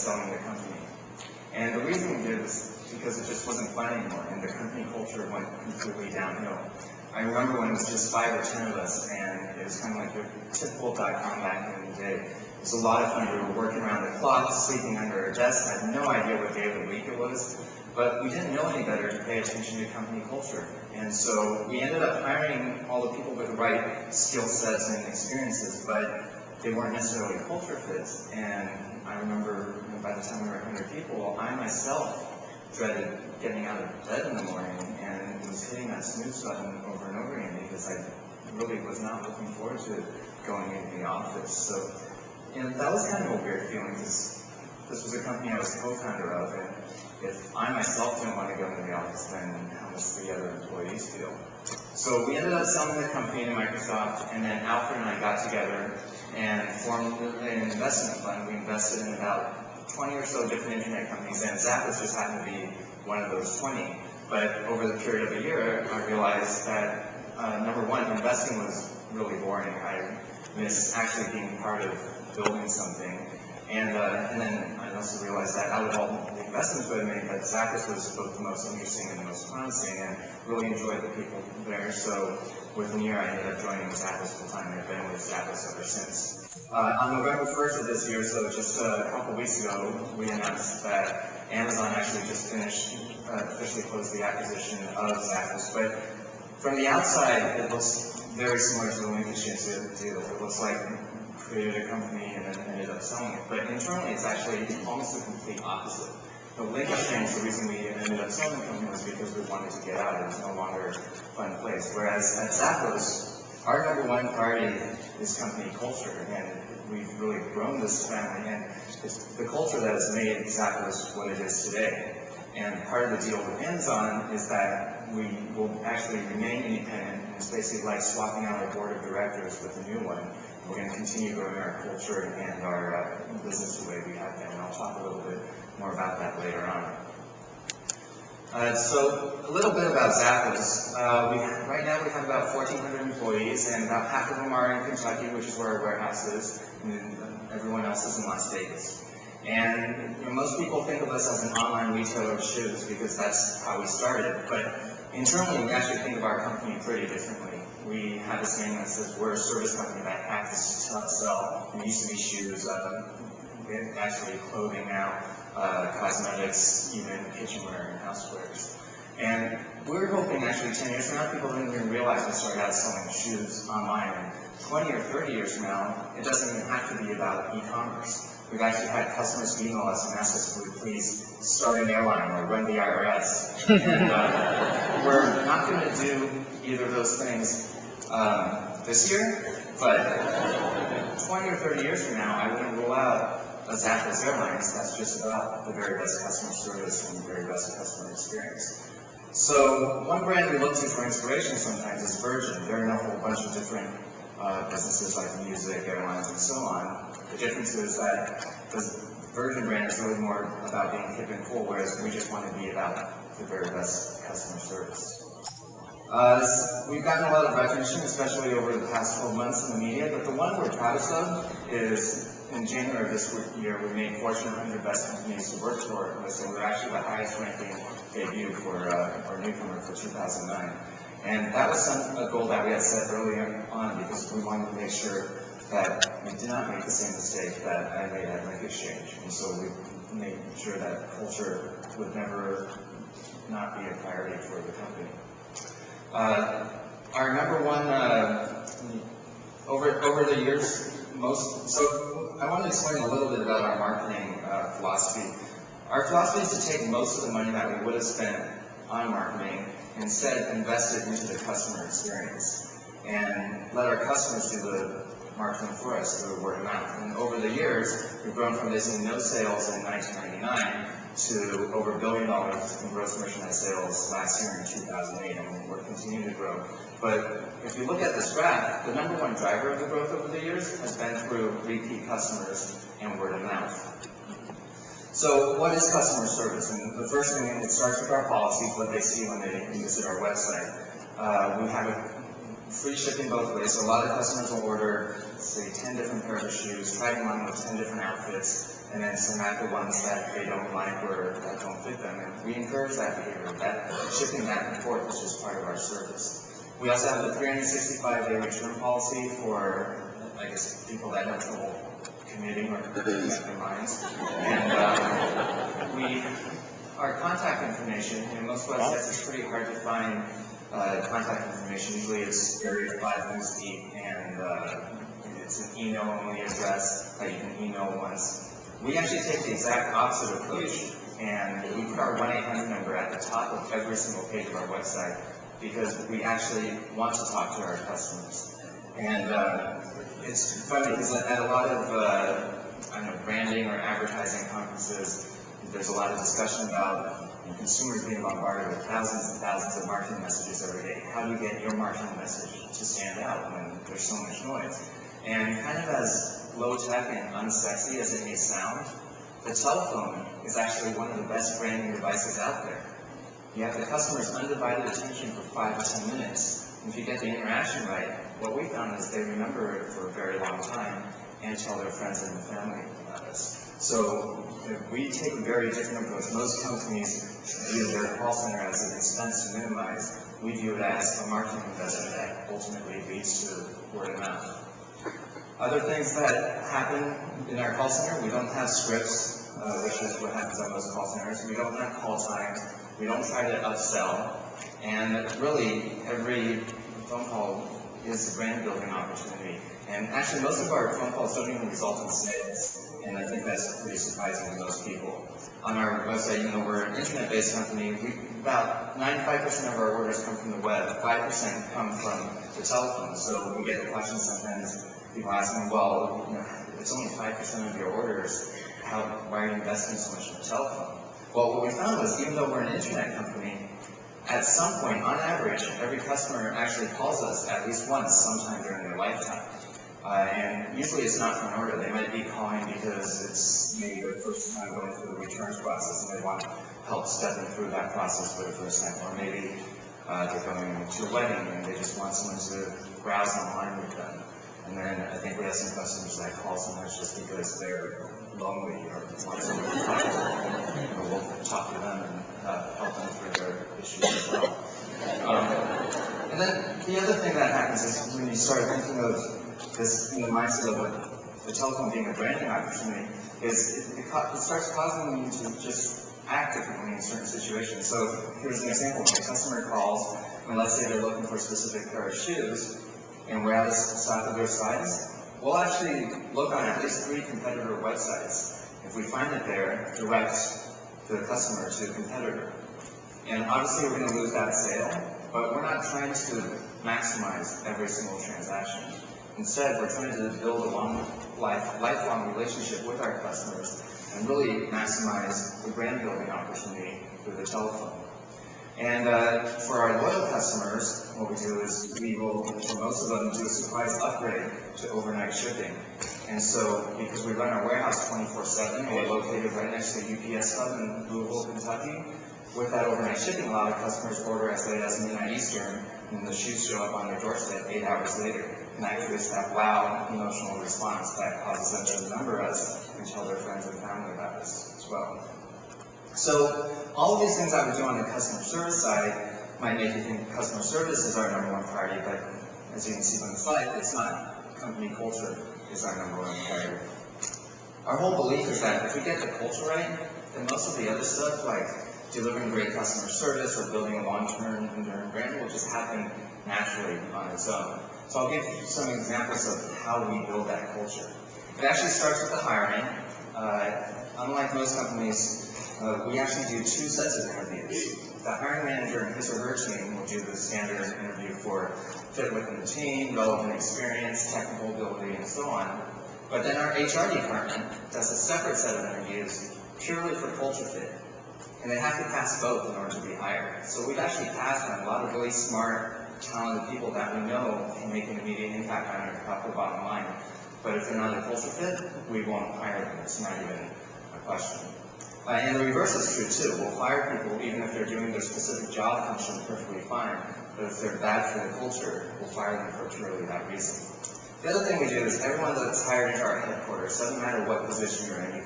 selling the company. And the reason we did was because it just wasn't fun anymore, and the company culture went completely downhill. I remember when it was just 5 or 10 of us, and it was kind of like your typical .com back in the day. It was a lot of fun. We were working around the clock, sleeping under our desk. I had no idea what day of the week it was, but we didn't know any better to pay attention to company culture. And so we ended up hiring all the people with the right skill sets and experiences, but they weren't necessarily culture fits. And I remember, by the time we were 100 people, I myself dreaded getting out of bed in the morning and was hitting that snooze button over and over again because I really was not looking forward to going into the office. So, that was kind of a weird feeling because this was a company I was co-founder of, and if I myself didn't want to go into the office, then how must the other employees feel? So we ended up selling the company to Microsoft, and then Alfred and I got together and formed an investment fund. We invested in about 20 or so different internet companies, and Zappos just happened to be one of those 20. But over the period of a year, I realized that, number one, investing was really boring. I miss actually being part of building something. And then I also realized that out of all the investments I made, that Zappos was both the most interesting and the most promising, and really enjoyed the people there. So within a year, I ended up joining Zappos full-time, and I've been with Zappos ever since. On November 1st of this year, so just a couple weeks ago, we announced that Amazon actually just officially closed the acquisition of Zappos. But from the outside, it looks very similar to the Linkage deal. It looks like created a company and then ended up selling it. But internally, it's actually almost the complete opposite. The Linkage, the reason we ended up selling the company was because we wanted to get out. It was no longer a fun place. Whereas at Zappos, our number one priority is company culture, and we've really grown this family, and it's the culture that has made Zappos what it is today. And part of the deal with Amazon is that we will actually remain independent, and it's basically like swapping out our board of directors with a new one. We're going to continue growing our culture and our business the way we have been, and I'll talk a little bit more about that later on. So a little bit about Zappos. Right now we have about 1,400 employees, and about half of them are in Kentucky, which is where our warehouse is, and everyone else is in Las Vegas. And most people think of us as an online retailer of shoes because that's how we started, but internally we actually think of our company pretty differently. We have a saying that says we're a service company that acts to sell. We used to be shoes, actually clothing now, cosmetics, even kitchenware and housewares. And we're hoping actually 10 years from now, people don't even realize we started out selling shoes online. And 20 or 30 years from now, it doesn't even have to be about e-commerce. We've actually had customers email us and ask us if we would please start an airline or run the IRS. And we're not going to do either of those things this year, but 20 or 30 years from now, I wouldn't rule out a Zappos Airlines that's just about the very best customer service and the very best customer experience. So one brand we look to for inspiration sometimes is Virgin. They're in a whole bunch of different businesses like music, airlines, and so on. The difference is that the Virgin brand is really more about being hip and cool, whereas we just want to be about the very best customer service. We've gotten a lot of recognition, especially over the past 12 months in the media, but the one we're proudest of is in January of this year, we made Fortune 100 Best Companies to Work For, and we're actually the highest ranking debut for a newcomer for 2009. And that was a goal that we had set early on because we wanted to make sure that we did not make the same mistake that I made at Linkage. And so we made sure that culture would never not be a priority for the company. Our number one, over the years, so I want to explain a little bit about our marketing philosophy. Our philosophy is to take most of the money that we would have spent on marketing, instead invest it into the customer experience, and let our customers do the marketing for us through word of mouth. And over the years, we've grown from basically no sales in 1999 to over $1 billion in gross merchandise sales last year in 2008, and we're continuing to grow. But if you look at this graph, the number one driver of the growth over the years has been through repeat customers and word of mouth. So what is customer service? And the first thing, it starts with our policies, what they see when they visit our website. We have free shipping both ways, so a lot of customers will order, say, 10 different pairs of shoes, try them on with 10 different outfits, and then select the ones that they don't like or that don't fit them. And we encourage that behavior, that shipping back and forth is just part of our service. We also have a 365-day return policy for, I guess, people that have trouble committing or making up their minds. And our contact information, most websites it's pretty hard to find contact information. Usually it's buried 5 links deep, and it's an email-only address that you can email once. We actually take the exact opposite approach, and we put our 1-800 number at the top of every single page of our website because we actually want to talk to our customers. And it's funny because at a lot of branding or advertising conferences, there's a lot of discussion about consumers being bombarded with thousands and thousands of marketing messages every day. How do you get your marketing message to stand out when there's so much noise? And kind of as low-tech and unsexy as it may sound, the telephone is actually one of the best branding devices out there. You have the customer's undivided attention for 5 to 10 minutes. And if you get the interaction right, what we found is they remember it for a very long time and tell their friends and family about us. So we take a very different approach. Most companies view their call center as an expense to minimize. We view it as a marketing investment that ultimately leads to word of mouth. Other things that happen in our call center, we don't have scripts, which is what happens on most call centers. We don't have call times. We don't try to upsell. And really, every phone call is a brand building opportunity. And actually, most of our phone calls don't even result in sales. And I think that's pretty surprising to most people. On our website, we're an internet-based company. About 95% of our orders come from the web. 5% come from the telephone. So we get the question sometimes, people asking, well, it's only 5% of your orders. Why are you investing so much in the telephone? Well, what we found was, even though we're an internet company, at some point, on average, every customer actually calls us at least once sometime during their lifetime. And usually it's not for an order. They might be calling because it's maybe their first time going through the returns process and they want help stepping through that process for the first time. Or maybe they're going to a wedding and they just want someone to browse online with them. And then I think we have some customers that call sometimes just because they're lonely or want someone to talk to them. We'll talk to them and help them through their issues as well. And then the other thing that happens is when you start thinking of this mindset of the telephone being a branding opportunity, is it starts causing you to just act differently in certain situations. So here's an example. When a customer calls, and let's say they're looking for a specific pair of shoes, and we're out of stock of their size, we'll actually look on at least 3 competitor websites. If we find it there, direct the customer to a competitor. And obviously we're going to lose that sale, but we're not trying to maximize every single transaction. Instead, we're trying to build a lifelong relationship with our customers and really maximize the brand building opportunity through the telephone. And for our loyal customers, what we do is we will, for most of them, do a surprise upgrade to overnight shipping. And so, because we run our warehouse 24/7, we're located right next to the UPS hub in Louisville, Kentucky. With that overnight shipping, a lot of customers order as late as midnight Eastern, and the shoes show up on their doorstep 8 hours later. And that creates that wow emotional response that causes them to remember us and tell their friends and family about us as well. So all of these things that we do on the customer service side might make you think customer service is our number 1 priority, but as you can see from the slide, it's not. Company culture is our number 1 priority. Our whole belief is that if we get the culture right, then most of the other stuff, like delivering great customer service or building a long-term enduring brand, will just happen naturally on its own. So I'll give some examples of how we build that culture. It actually starts with the hiring. Unlike most companies, we actually do 2 sets of interviews. The hiring manager and his or her team will do the standard interview for fit within the team, relevant experience, technical ability, and so on. But then our HR department does a separate set of interviews purely for culture fit. And they have to pass both in order to be hired. So we've actually passed on a lot of really smart, talented people that we know can make an immediate impact on our top or bottom line. But if they're not a culture fit, we won't hire them. It's not even a question. And the reverse is true too. We'll fire people even if they're doing their specific job function perfectly fine. But if they're bad for the culture, we'll fire them for purely that reason. The other thing we do is everyone that's hired into our headquarters, doesn't matter what position you're in, you